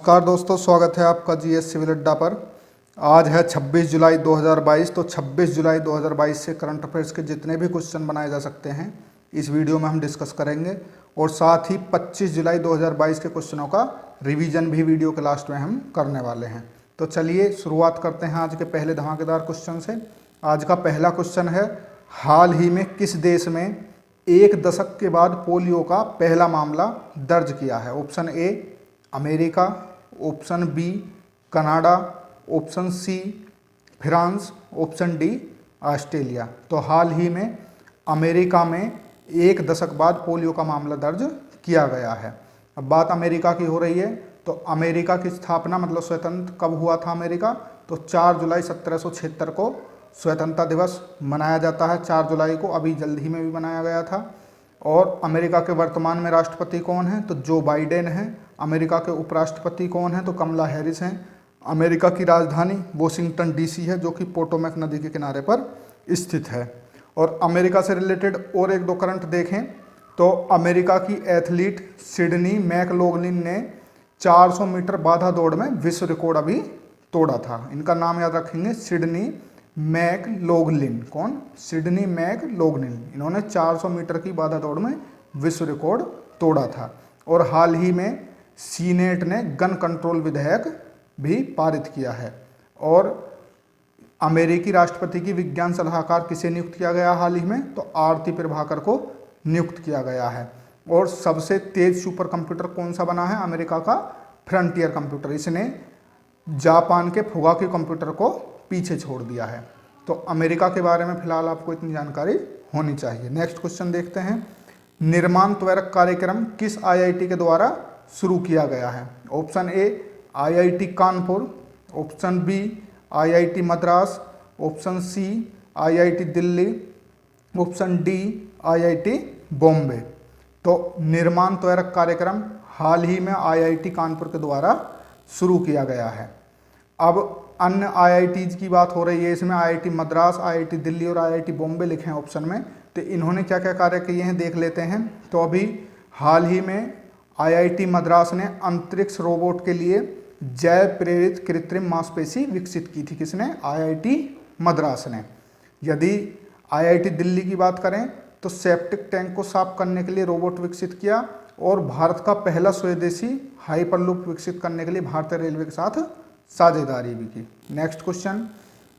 नमस्कार दोस्तों, स्वागत है आपका जीएस सिविल अड्डा पर। आज है 26 जुलाई 2022। तो 26 जुलाई 2022 से करंट अफेयर्स के जितने भी क्वेश्चन बनाए जा सकते हैं इस वीडियो में हम डिस्कस करेंगे, और साथ ही 25 जुलाई 2022 के क्वेश्चनों का रिवीजन भी वीडियो के लास्ट में हम करने वाले हैं। तो चलिए शुरुआत करते हैं आज के पहले धमाकेदार क्वेश्चन से। आज का पहला क्वेश्चन है, हाल ही में किस देश में एक दशक के बाद पोलियो का पहला मामला दर्ज किया है? Option A America, option B Canada, option C France, option D Australia. तो हाल ही में अमेरिका में एक दशक बाद पोलियो का मामला दर्ज किया गया है। अब बात अमेरिका की हो रही है, तो अमेरिका की स्थापना मतलब स्वतंत्र कब हुआ था अमेरिका? तो 4 जुलाई 1776 को स्वतंत्रता दिवस मनाया जाता है। 4 जुलाई को अभी जल्द ही में भी मनाया गया था। और अमेरिका के वर्तमान में राष्ट्रपति कौन है? तो जो बाइडेन है। अमेरिका के उपराष्ट्रपति कौन है? तो कमला हैरिस हैं। अमेरिका की राजधानी वॉशिंगटन डीसी है, जो कि पोटोमैक नदी के किनारे पर स्थित है। और अमेरिका से रिलेटेड और एक दो करंट देखें तो अमेरिका की एथलीट सिडनी मैकलोगलिन ने 400 मीटर बाधा दौड़ में विश्व रिकॉर्ड अभी तोड़ा था। इनका नाम याद रखेंगे, सिडनी मैकलोगलिन। कौन? सिडनी मैकलोगलिन। इन्होंने 400 मीटर की बाधा दौड़ में विश्व रिकॉर्ड तोड़ा था। और हाल ही में सीनेट ने गन कंट्रोल विधेयक भी पारित किया है। और अमेरिकी राष्ट्रपति की विज्ञान सलाहकार किसे नियुक्त किया गया हाल ही में? तो आरती प्रभाकर को नियुक्त किया गया है। और सबसे तेज सुपर कंप्यूटर कौन सा बना है? अमेरिका का फ्रंटियर कंप्यूटर। इसने जापान के फुगाकी कंप्यूटर को पीछे छोड़ दिया है। तो अमेरिका के बारे में फिलहाल आपको इतनी जानकारी होनी चाहिए। नेक्स्ट क्वेश्चन देखते हैं, निर्माण त्वरक कार्यक्रम किस आईआईटी के द्वारा शुरू किया गया है? Option A IIT Kanpur, option B IIT Madras, option C IIT Delhi, option D IIT Bombay. तो निर्माण त्वरक कार्यक्रम हाल ही में आईआईटी कानपुर के द्वारा शुरू किया गया है। अब अन्य आईआईटीज की बात हो रही है, इसमें आईआईटी मद्रास, आईआईटी दिल्ली और आईआईटी बॉम्बे लिखे हैं ऑप्शन में। तो इन्होंने क्या क्या कार्य किए हैं देख लेते हैं। तो अभी हाल ही में आईआईटी मद्रास ने अंतरिक्ष रोबोट के लिए जैव प्रेरित कृत्रिम मांसपेशी विकसित की थी। किसने? आईआईटी मद्रास ने। यदि आईआईटी दिल्ली की बात करें तो सेप्टिक टैंक को साफ करने के लिए रोबोट विकसित किया। और भारत का पहला स्वदेशी हाइपरलूप विकसित करने के लिए भारतीय रेलवे के साथ साझेदारी भी की। नेक्स्ट क्वेश्चन,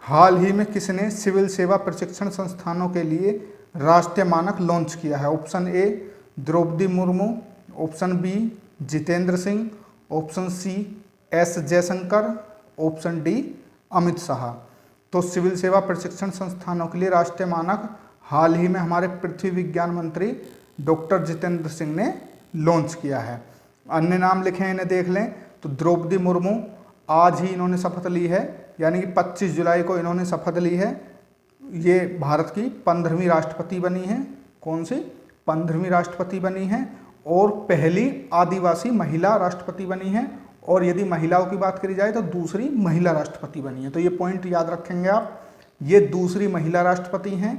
हाल ही में किसने सिविल सेवा प्रशिक्षण संस्थानों के लिए राष्ट्रीय मानक लॉन्च किया है? Option A Droupadi Murmu, option B Jitendra Singh, option C S Jaishankar, option D Amit Shah. तो सिविल सेवा प्रशिक्षण संस्थानों के लिए राष्ट्रीय मानक हाल ही में हमारे पृथ्वी विज्ञान मंत्री डॉक्टर जितेंद्र सिंह ने लॉन्च किया है। अन्य नाम लिखे हैं, इन्हें देख लें। तो द्रौपदी मुर्मू आज ही इन्होंने शपथ ली है, यानी कि 25 जुलाई को इन्होंने शपथ ली है। ये भारत की 15वीं राष्ट्रपति बनी है। कौन सी? 15वीं राष्ट्रपति बनी है और पहली आदिवासी महिला राष्ट्रपति बनी है। और यदि महिलाओं की बात करी जाए तो दूसरी महिला राष्ट्रपति बनी है। तो ये पॉइंट याद रखेंगे आप, ये दूसरी महिला राष्ट्रपति हैं,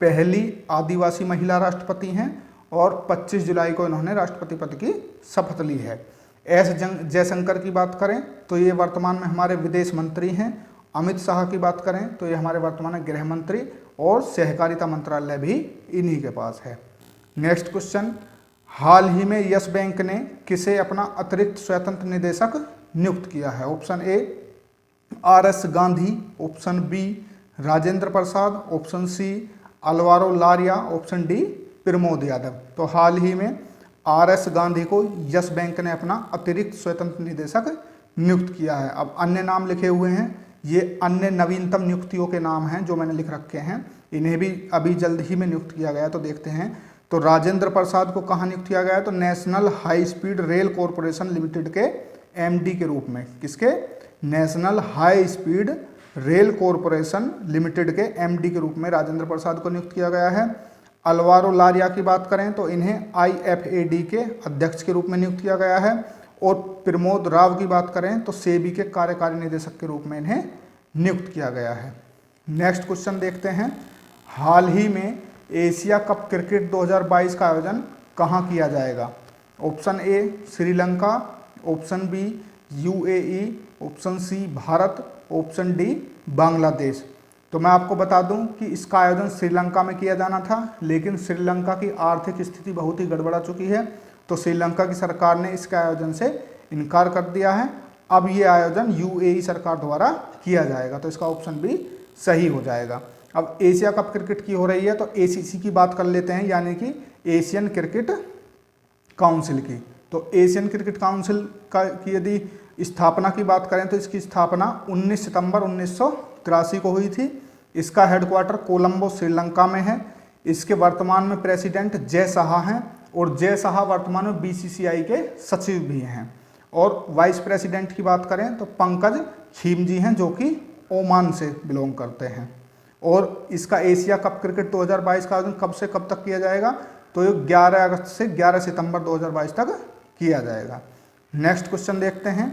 पहली आदिवासी महिला राष्ट्रपति हैं और 25 जुलाई को इन्होंने राष्ट्रपति पद की शपथ ली है। एस जयशंकर की बात करें तो ये वर्तमान में हमारे विदेश मंत्री हैं। अमित शाह की बात करें तो ये हमारे वर्तमान में गृह मंत्री और सहकारिता मंत्रालय भी इन्हीं के पास है। नेक्स्ट क्वेश्चन, हाल ही में यस बैंक ने किसे अपना अतिरिक्त स्वतंत्र निदेशक नियुक्त किया है? Option A R S. Gandhi, option B Rajendra Prasad, option C Alvaro Lario, option D Pramod Yadav. तो हाल ही में आर.एस. गांधी को यस बैंक ने अपना अतिरिक्त स्वतंत्र निदेशक नियुक्त किया है। अब अन्य नाम लिखे हुए हैं, ये अन्य नवीनतम नियुक्तियों के नाम हैं जो मैंने लिख रखे हैं। इन्हें भी अभी जल्द ही में नियुक्त किया गया, तो देखते हैं। तो राजेंद्र प्रसाद को कहाँ नियुक्त किया गया है? तो national high speed rail corporation limited के एमडी के रूप में। किसके? National high speed rail corporation limited के एमडी के रूप में राजेंद्र प्रसाद को नियुक्त किया गया है। अलवारो लारिया की बात करें तो इन्हें आईएफएडी के अध्यक्ष के रूप में नियुक्त किया गया है। और प्रमोद राव की बात करें तो सेबी के कार्यकारी निदेशक के रूप में इन्हें नियुक्त किया गया है। नेक्स्ट क्वेश्चन देखते हैं, हाल ही में एशिया कप क्रिकेट 2022 का आयोजन कहाँ किया जाएगा? Option A Sri Lanka, option B UAE, option C Bharat, option D Bangladesh. तो मैं आपको बता दूं कि इसका आयोजन श्रीलंका में किया जाना था, लेकिन श्रीलंका की आर्थिक स्थिति बहुत ही गड़बड़ा चुकी है, तो श्रीलंका की सरकार ने इसके आयोजन से इनकार कर दिया है। अब ये आयोजन यूएई सरकार द्वारा किया जाएगा, तो इसका ऑप्शन भी सही हो जाएगा। अब एशिया कप क्रिकेट की हो रही है, तो एसीसी की बात कर लेते हैं, यानी कि एशियन क्रिकेट काउंसिल की। तो एशियन क्रिकेट काउंसिल की यदि स्थापना की बात करें तो इसकी स्थापना 19 सितंबर 1983 को हुई थी। इसका हेडक्वार्टर कोलंबो श्रीलंका में है। इसके वर्तमान में प्रेसिडेंट जय शाह हैं, और जय शाह वर्तमान में बीसीसीआई के सचिव भी हैं। और वाइस प्रेसिडेंट की बात करें तो पंकज खीमजी हैं, जो कि ओमान से बिलोंग करते हैं। और इसका एशिया कप क्रिकेट 2022 का आयोजन कब से कब तक किया जाएगा, तो ये 11 अगस्त से 11 सितंबर 2022 तक किया जाएगा। नेक्स्ट क्वेश्चन देखते हैं।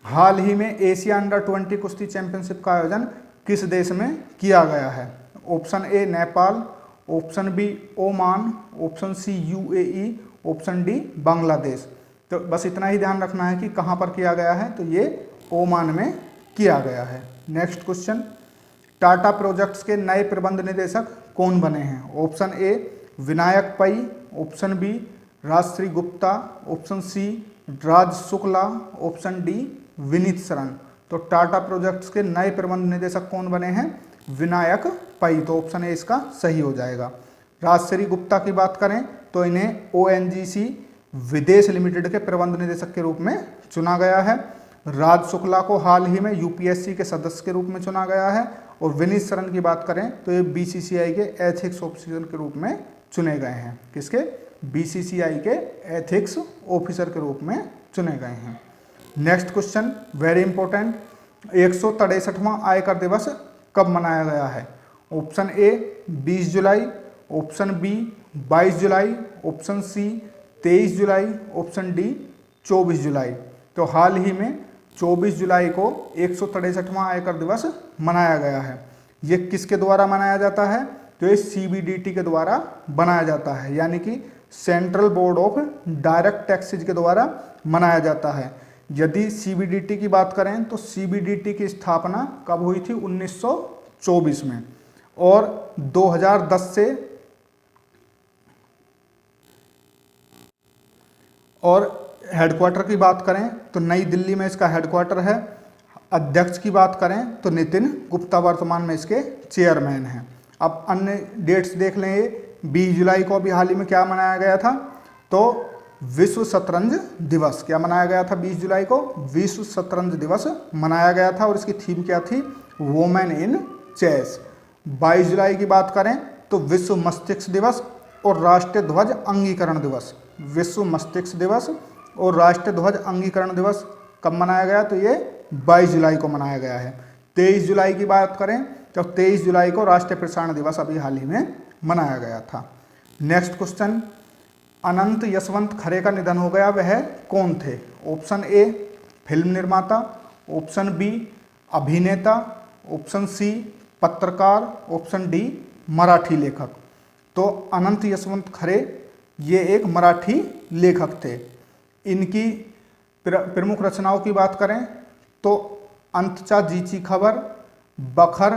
हाल ही में एशिया अंडर 20 कुश्ती चैंपियनशिप का आयोजन किस देश में किया गया है? Option A Nepal, option B Oman, option C UAE, option D Bangladesh. तो बस इतना ही ध्यान रखना है कि कहाँ पर किया गया है, तो ये ओमान में किया गया है। नेक्स्ट क्वेश्चन, टाटा प्रोजेक्ट्स के नए प्रबंध निदेशक कौन बने हैं? Option A Vinayak Pai, option B Rajshree Gupta, option C Raj Shukla, option D Vineet Sharan. तो टाटा प्रोजेक्ट्स के नए प्रबंध निदेशक कौन बने हैं? विनायक पै। तो ऑप्शन ए इसका सही हो जाएगा। राजश्री गुप्ता की बात करें तो इन्हें ओएनजीसी विदेश लिमिटेड के प्रबंध निदेशक के रूप में चुना गया है। राज शुक्ला को हाल ही में यूपीएससी के सदस्य के रूप में चुना गया है। और विनीत शरण की बात करें तो ये बीसीसीआई के एथिक्स ऑफिसर के रूप में चुने गए हैं। किसके? बीसीसीआई के एथिक्स ऑफिसर के रूप में चुने गए हैं। नेक्स्ट क्वेश्चन वेरी इंपॉर्टेंट, 163वां आयकर दिवस कब मनाया गया है? ऑप्शन ए 20 जुलाई, ऑप्शन बी 22 जुलाई, ऑप्शन सी 23 जुलाई, ऑप्शन डी 24 जुलाई। तो हाल ही में 24 जुलाई को 163वां आयकर दिवस मनाया गया है। ये किसके द्वारा मनाया जाता है? तो ये सीबीडीटी के द्वारा बनाया जाता है, यानी कि central board of direct taxes के द्वारा मनाया जाता है। यदि सीबीडीटी की बात करें तो सीबीडीटी की स्थापना कब हुई थी? 1924 में। और 2010 से और हेडक्वार्टर की बात करें तो नई दिल्ली में इसका हेडक्वार्टर है। अध्यक्ष की बात करें तो नितिन गुप्ता वर्तमान में इसके चेयरमैन हैं। अब अन्य डेट्स देख लें। ये 20 जुलाई को अभी हाल ही में क्या मनाया गया था? तो विश्व शतरंज दिवस। क्या मनाया गया था 20 जुलाई को? विश्व शतरंज दिवस मनाया गया था, और इसकी थीम क्या थी? वोमेन इन चेस। 22 जुलाई की बात करें तो विश्व मस्तिष्क दिवस और राष्ट्रीय ध्वज अंगीकरण दिवस। विश्व मस्तिष्क दिवस और राष्ट्रीय ध्वज अंगीकरण दिवस कब मनाया गया? तो ये 22 जुलाई को मनाया गया है। 23 जुलाई की बात करें तो 23 जुलाई को राष्ट्रीय प्रसारण दिवस अभी हाल ही में मनाया गया था। नेक्स्ट क्वेश्चन, अनंत यशवंत खरे का निधन हो गया, वह कौन थे? ऑप्शन ए फिल्म निर्माता, ऑप्शन बी अभिनेता, ऑप्शन सी पत्रकार, ऑप्शन डी मराठी लेखक। तो अनंत यशवंत खरे ये एक मराठी लेखक थे। इनकी प्रमुख रचनाओं की बात करें तो अंतचा जीची खबर, बखर,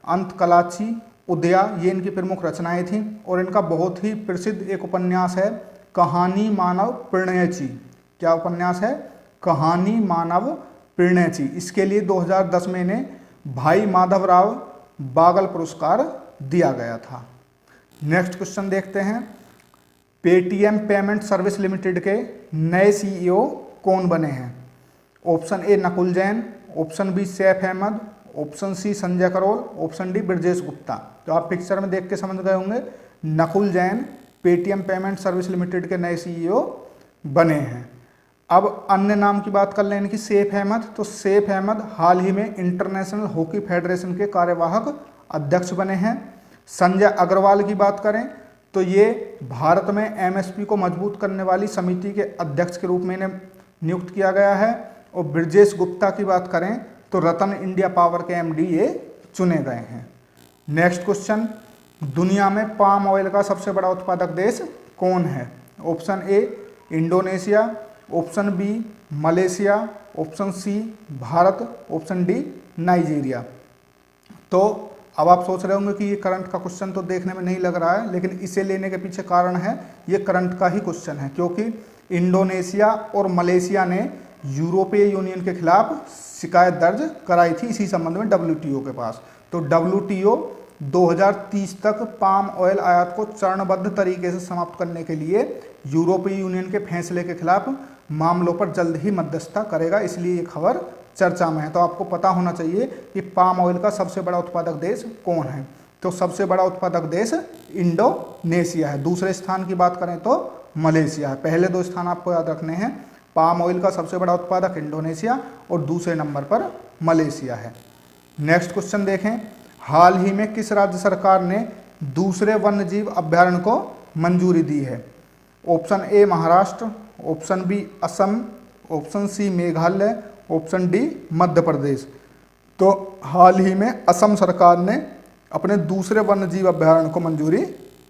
अंतकलाची, उदया, ये इनकी प्रमुख रचनाएं थीं। और इनका बहुत ही प्रसिद्ध एक उपन्यास है कहानी मानव प्रणयची। क्या उपन्यास है? कहानी मानव प्रणयची। इसके लिए 2010 में इन्हें भाई माधवराव बागल पुरस्कार दिया गया था। नेक्स्ट क्वेश्चन देखते हैं। पेटीएम पेमेंट सर्विस लिमिटेड के नए सीईओ कौन बने हैं? Option A Nakul Jain, option B Saif Ahmed, option C Sanjay Karol, option D Brajesh Gupta. तो आप पिक्चर में देख के समझ गए होंगे, Nakul Jain Paytm payment service limited के नए सीईओ बने हैं। अब अन्य नाम की बात कर लें इनकी, सैफ अहमद। तो सैफ अहमद हाल ही में इंटरनेशनल हॉकी फेडरेशन के कार्यवाहक अध्यक्ष बने हैं। संजय अग्रवाल की बात करें तो ये भारत में एमएसपी को मजबूत करने वाली समिति के अध्यक्ष के रूप में इन्हें नियुक्त किया गया है। और ब्रजेश गुप्ता की बात करें तो रतन इंडिया पावर के एमडी ये चुने गए हैं। नेक्स्ट क्वेश्चन, दुनिया में पाम ऑयल का सबसे बड़ा उत्पादक देश कौन है? Option A Indonesia, option B Malaysia, option C Bharat, option D Nigeria. तो अब आप सोच रहे होंगे कि ये करंट का क्वेश्चन तो देखने में नहीं लग रहा है, लेकिन इसे लेने के पीछे कारण है, ये करंट का ही क्वेश्चन है, क्योंकि इंडोनेशिया और मलेशिया ने यूरोपीय यूनियन के खिलाफ शिकायत दर्ज कराई थी इसी संबंध में WTO के पास। तो WTO 2030 तक पाम ऑयल आयात को चरणबद्ध तरीके से समाप्त करने के लिए यूरोपीय यूनियन के फैसले के खिलाफ मामलों पर जल्द ही मध्यस्थता करेगा, इसलिए ये खबर चर्चा में है। तो आपको पता होना चाहिए कि पाम ऑयल का सबसे बड़ा उत्पादक देश कौन है। तो सबसे बड़ा उत्पादक देश इंडोनेशिया है। दूसरे स्थान की बात करें तो मलेशिया है। पहले दो स्थान आपको याद रखने हैं, पाम ऑयल का सबसे बड़ा उत्पादक इंडोनेशिया और दूसरे नंबर पर मलेशिया है। नेक्स्ट क्वेश्चन देखें, हाल ही में किस राज्य सरकार ने दूसरे वन्यजीव अभ्यारण्य को मंजूरी दी है? Option A Maharashtra, option B Assam, option C Meghalaya, option D Madhya Pradesh. तो हाल ही में असम सरकार ने अपने दूसरे वन्यजीव अभ्यारण्य को मंजूरी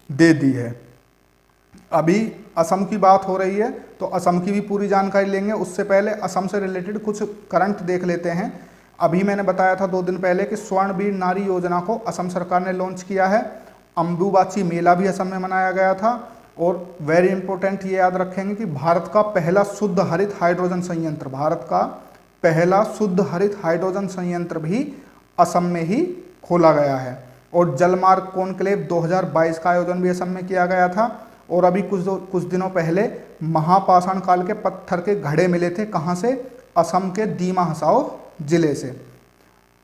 दे दी है। अभी असम की बात हो रही है तो असम की भी पूरी जानकारी लेंगे, उससे पहले असम से रिलेटेड कुछ करंट देख लेते हैं। अभी मैंने बताया था 2 दिन पहले कि स्वर्णवीर नारी योजना को असम सरकार ने लॉन्च किया है। अम्बुबाची मेला भी असम में मनाया गया था। और वेरी इंपॉर्टेंट ये याद रखेंगे कि भारत का पहला शुद्ध हरित हाइड्रोजन संयंत्र, भारत का पहला शुद्ध हरित हाइड्रोजन संयंत्र भी असम में ही खोला गया है। और जलमार्ग कॉन्क्लेव 2022 का आयोजन भी असम में किया गया था। और अभी कुछ दिनों पहले महापाषाण काल के पत्थर के घड़े मिले थे, कहाँ से? असम के दीमा हसाओ जिले से।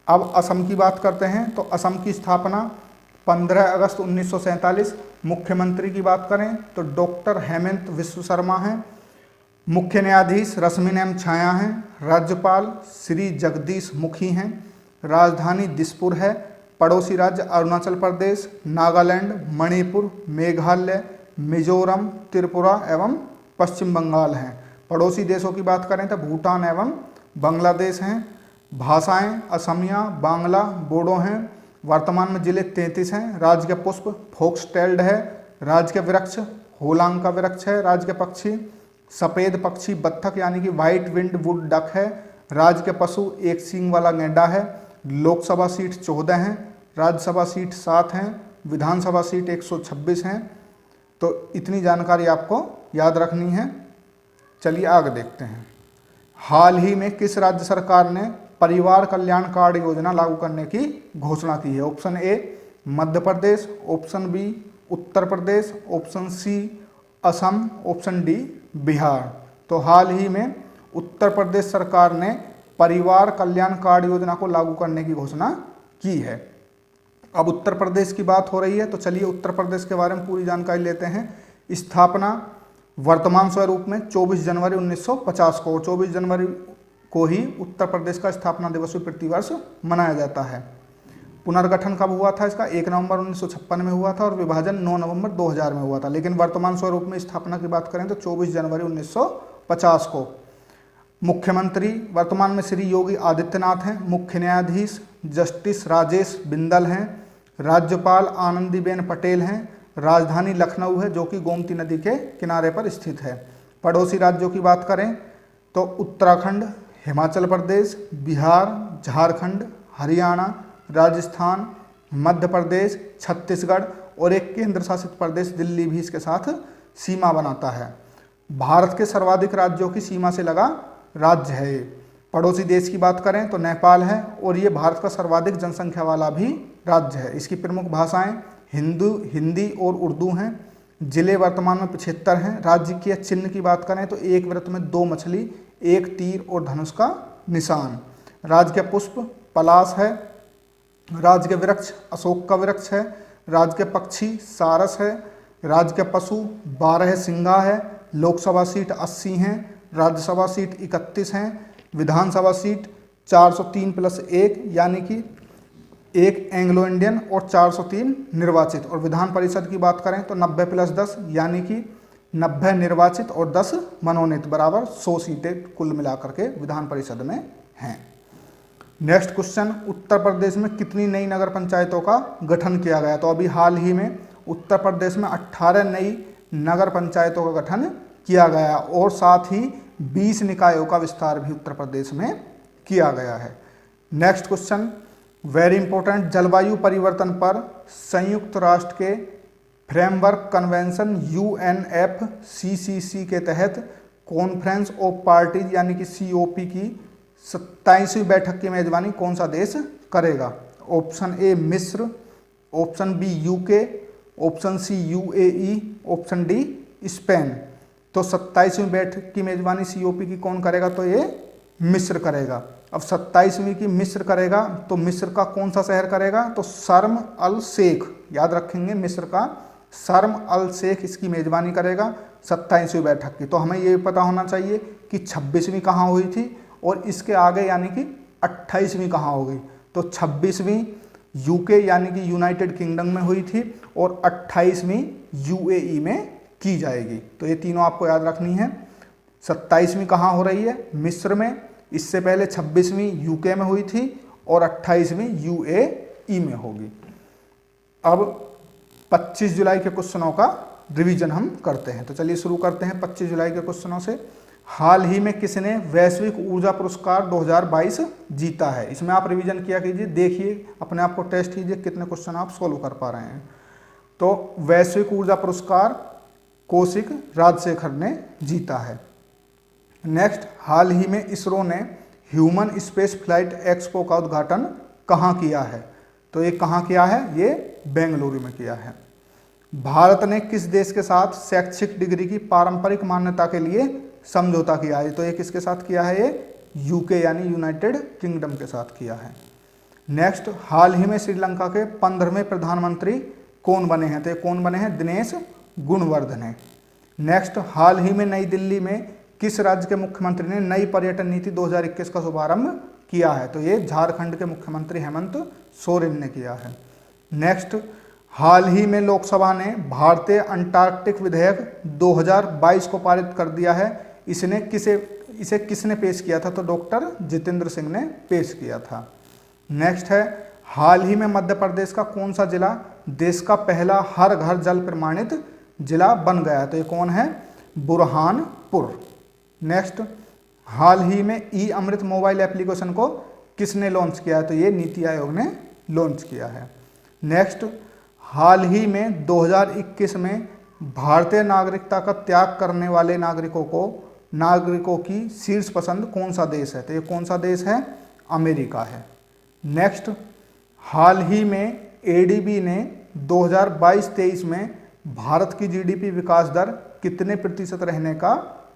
अब असम की बात करते हैं तो असम की स्थापना 15 अगस्त 1947। मुख्यमंत्री की बात करें तो डॉक्टर हेमंत विश्व शर्मा हैं। मुख्य न्यायाधीश रश्मि एम छाया हैं। राज्यपाल श्री जगदीश मुखी हैं। राजधानी दिसपुर है। पड़ोसी राज्य अरुणाचल प्रदेश, नागालैंड, मणिपुर, मेघालय, मिजोरम, त्रिपुरा एवं पश्चिम बंगाल हैं। पड़ोसी देशों की बात करें तो भूटान एवं बांग्लादेश हैं। भाषाएं असमिया, बांग्ला, बोडो हैं। वर्तमान में जिले 33 हैं। राज्य के पुष्प फोक्सटेल्ड है। राज्य के वृक्ष होलांग का वृक्ष है। राज्य के पक्षी सफ़ेद पक्षी बत्तख यानी कि व्हाइट विंड वुड डक है। राज्य के पशु एक सींग वाला गैंडा है। लोकसभा सीट 14 हैं। राज्यसभा सीट 7 हैं। विधानसभा सीट 126 हैं। तो इतनी जानकारी आपको याद रखनी है। चलिए आगे देखते हैं। हाल ही में किस राज्य सरकार ने परिवार कल्याण कार्ड योजना लागू करने की घोषणा की है? Option A Madhya Pradesh, option B Uttar Pradesh, option C Assam, option D Bihar. तो हाल ही में उत्तर प्रदेश सरकार ने परिवार कल्याण कार्ड योजना को लागू करने की घोषणा की है। अब उत्तर प्रदेश की बात हो रही है तो चलिए उत्तर प्रदेश के बारे में पूरी जानकारी लेते हैं। स्थापना वर्तमान स्वरूप में 24 जनवरी 1950 को, 24 जनवरी को ही उत्तर प्रदेश का स्थापना दिवस भी प्रतिवर्ष मनाया जाता है। पुनर्गठन कब हुआ था इसका? 1 नवंबर 1956 में हुआ था और विभाजन 9 नवंबर 2000 में हुआ था। लेकिन वर्तमान स्वरूप में स्थापना की बात करें तो 24 जनवरी 1950 को। मुख्यमंत्री वर्तमान में श्री योगी आदित्यनाथ हैं। मुख्य न्यायाधीश जस्टिस राजेश बिंदल हैं। राज्यपाल आनंदीबेन पटेल हैं। राजधानी लखनऊ है जो कि गोमती नदी के किनारे पर स्थित है। पड़ोसी राज्यों की बात करें तो उत्तराखंड, हिमाचल प्रदेश, बिहार, झारखंड, हरियाणा, राजस्थान, मध्य प्रदेश, छत्तीसगढ़ और एक केंद्र शासित प्रदेश दिल्ली भी इसके साथ सीमा बनाता है। भारत के सर्वाधिक राज्यों की सीमा से लगा राज्य है ये। पड़ोसी देश की बात करें तो नेपाल है और ये भारत का सर्वाधिक जनसंख्या वाला भी राज्य है। इसकी प्रमुख भाषाएं हिंदी और उर्दू हैं। जिले वर्तमान में 75 हैं। राज्य के चिन्ह की बात करें तो एक वृत्त में 2 मछली, 1 तीर और धनुष का निशान। राज्य के पुष्प पलाश है। राज्य के वृक्ष अशोक का वृक्ष है। राज्य के पक्षी सारस है। राज्य के पशु 12 सिंगा है। लोकसभा सीट 80 हैं। राज्यसभा सीट 31 हैं। विधानसभा सीट 403 + 1 यानी कि 1 एंग्लो इंडियन और 403 निर्वाचित। और विधान परिषद की बात करें तो 90 + 10 यानी कि 90 निर्वाचित और 10 मनोनीत बराबर 100 सीटें कुल मिलाकर के विधान परिषद में हैं। नेक्स्ट क्वेश्चन, उत्तर प्रदेश में कितनी नई नगर पंचायतों का गठन किया गया? तो अभी हाल ही में उत्तर प्रदेश में 18 नई नगर पंचायतों का गठन किया गया और साथ ही 20 निकायों का विस्तार भी उत्तर प्रदेश में किया गया है। नेक्स्ट क्वेश्चन वेरी इंपॉर्टेंट, जलवायु परिवर्तन पर संयुक्त राष्ट्र के फ्रेमवर्क कन्वेंशन UNFCCC के तहत कॉन्फ्रेंस ऑफ पार्टीज यानी कि COP की 27वीं बैठक की मेजबानी कौन सा देश करेगा? ऑप्शन ए मिस्र, option B UK, option C UAE, option D Spain. तो 27वीं बैठक की मेजबानी COP की कौन करेगा? तो ये मिस्र करेगा। अब 27वीं की मिस्र करेगा तो मिस्र का कौन सा शहर करेगा? तो शर्म अल शेख, याद रखेंगे मिस्र का शर्म अल शेख इसकी मेजबानी करेगा 27वीं बैठक की। तो हमें ये पता होना चाहिए कि 26वीं कहाँ हुई थी और इसके आगे यानी कि 28वीं कहाँ होगी। तो 26वीं UK यानी कि यूनाइटेड किंगडम में हुई थी और 28वीं UAE में की जाएगी। तो ये तीनों आपको याद रखनी है। 27वीं कहाँ हो रही है? मिस्र में। इससे पहले 26वीं UK में हुई थी और 28वीं UAE में होगी। अब 25 जुलाई के क्वेश्चनों का रिवीजन हम करते हैं। तो चलिए शुरू करते हैं 25 जुलाई के क्वेश्चनों से। हाल ही में किसने वैश्विक ऊर्जा पुरस्कार 2022 जीता है? इसमें आप रिवीजन किया कीजिए, देखिए अपने आप को टेस्ट कीजिए कितने क्वेश्चन आप सोल्व कर पा रहे हैं। तो वैश्विक ऊर्जा पुरस्कार कौशिक राजशेखर ने जीता है। नेक्स्ट, हाल ही में इसरो ने ह्यूमन स्पेस फ्लाइट एक्सपो का उद्घाटन कहाँ किया है? तो ये कहाँ किया है? ये बेंगलुरु में किया है। भारत ने किस देश के साथ शैक्षिक डिग्री की पारंपरिक मान्यता के लिए समझौता किया है? तो ये किसके साथ किया है? ये UK यानी यूनाइटेड किंगडम के साथ किया है। नेक्स्ट, हाल ही में श्रीलंका के 15वें प्रधानमंत्री कौन बने हैं? तो ये कौन बने हैं? दिनेश गुणवर्धने। नेक्स्ट, हाल ही में नई दिल्ली में किस राज्य के मुख्यमंत्री ने नई पर्यटन नीति 2021 का शुभारंभ किया है? तो ये झारखंड के मुख्यमंत्री हेमंत सोरेन ने किया है। नेक्स्ट, हाल ही में लोकसभा ने भारतीय अंटार्कटिक विधेयक 2022 को पारित कर दिया है। इसे किसने पेश किया था? तो डॉक्टर जितेंद्र सिंह ने पेश किया था। नेक्स्ट है, हाल ही में मध्य प्रदेश का कौन सा जिला देश का पहला हर घर जल प्रमाणित जिला बन गया? तो ये कौन है? बुरहानपुर। नेक्स्ट, हाल ही में ई-अमृत मोबाइल एप्लीकेशन को किसने लॉन्च किया है? तो ये नीति आयोग ने लॉन्च किया है। नेक्स्ट, हाल ही में 2021 में भारतीय नागरिकता का त्याग करने वाले नागरिकों की शीर्ष पसंद कौन सा देश है? तो ये कौन सा देश है? अमेरिका है। नेक्स्ट, हाल ही में ADB ने 2022-23 में भारत की GDP विकास दर कितने प्रतिशत रहने का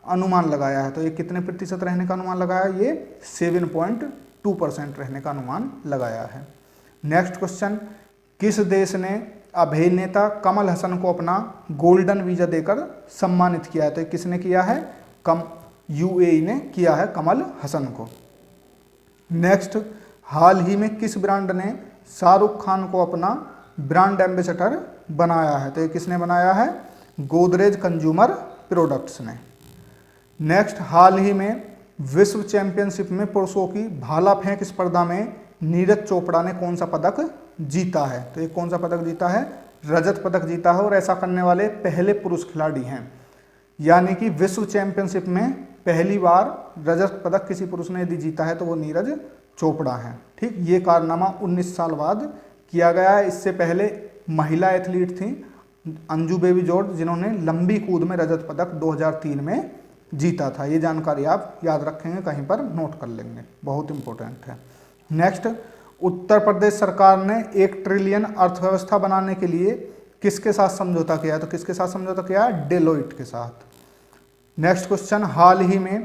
अनुमान लगाया है? तो ये कितने प्रतिशत रहने का अनुमान लगाया? ये 7.2% रहने का अनुमान लगाया है। नेक्स्ट क्वेश्चन, किस देश ने अभिनेता कमल हसन को अपना गोल्डन वीजा देकर सम्मानित किया है? तो किसने किया है? UAE ने किया है कमल हसन को। नेक्स्ट, हाल ही में किस ब्रांड ने शाहरुख खान को अपना ब्रांड एम्बेसडर बनाया है? तो ये किसने बनाया है? गोदरेज कंज्यूमर प्रोडक्ट्स ने। नेक्स्ट, हाल ही में विश्व चैंपियनशिप में पुरुषों की भाला फेंक स्पर्धा में नीरज चोपड़ा ने कौन सा पदक जीता है? तो ये कौन सा पदक जीता है? रजत पदक जीता है और ऐसा करने वाले पहले पुरुष खिलाड़ी हैं। यानी कि विश्व चैंपियनशिप में पहली बार रजत पदक किसी पुरुष ने यदि जीता है तो वो नीरज चोपड़ा है। ठीक, ये कारनामा 19 साल बाद किया गया है। इससे पहले महिला एथलीट थी अंजू बेबी जॉर्ज, जिन्होंने लंबी कूद में रजत पदक 2003 में जीता था। ये जानकारी आप याद रखेंगे, कहीं पर नोट कर लेंगे, बहुत इंपॉर्टेंट है। नेक्स्ट, उत्तर प्रदेश सरकार ने 1 ट्रिलियन अर्थव्यवस्था बनाने के लिए किसके साथ समझौता किया? तो किसके साथ समझौता किया? डेलोइट के साथ। नेक्स्ट क्वेश्चन, हाल ही में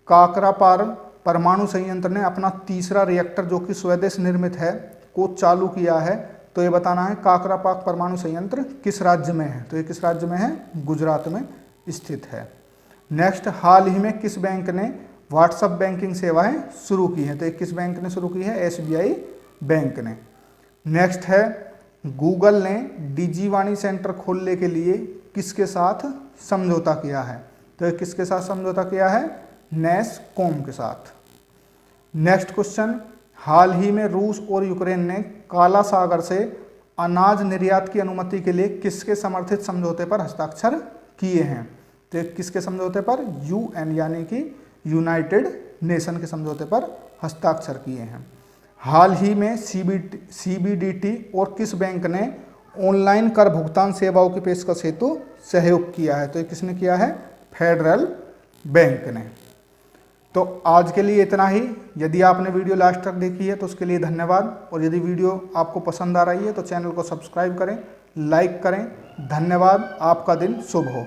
काकरापार परमाणु संयंत्र ने अपना तीसरा रिएक्टर जो कि स्वदेश निर्मित है को चालू किया है। तो ये बताना है काकरापार परमाणु संयंत्र किस राज्य में है? तो ये किस राज्य में है? गुजरात में स्थित है। नेक्स्ट, हाल ही में किस बैंक ने व्हाट्सएप बैंकिंग सेवाएं शुरू की हैं? तो ये किस बैंक ने शुरू की है? SBI बैंक ने। नेक्स्ट है, गूगल ने डिजीवाणी सेंटर खोलने के लिए किसके साथ समझौता किया है? तो ये किसके साथ समझौता किया है? नेस्कॉम के साथ। नेक्स्ट क्वेश्चन, हाल ही में रूस और यूक्रेन ने काला सागर से अनाज निर्यात की अनुमति के लिए किसके समर्थित समझौते पर हस्ताक्षर किए हैं? तो किसके समझौते पर? UN यानी कि यूनाइटेड नेशन के समझौते पर हस्ताक्षर किए हैं। हाल ही में CBDT और किस बैंक ने ऑनलाइन कर भुगतान सेवाओं की पेशकश हेतु सहयोग किया है? तो ये किसने किया है? फेडरल बैंक ने। तो आज के लिए इतना ही। यदि आपने वीडियो लास्ट तक देखी है तो उसके लिए धन्यवाद, और यदि वीडियो आपको पसंद आ रही है तो चैनल को सब्सक्राइब करें, लाइक करें। धन्यवाद। आपका दिन शुभ हो।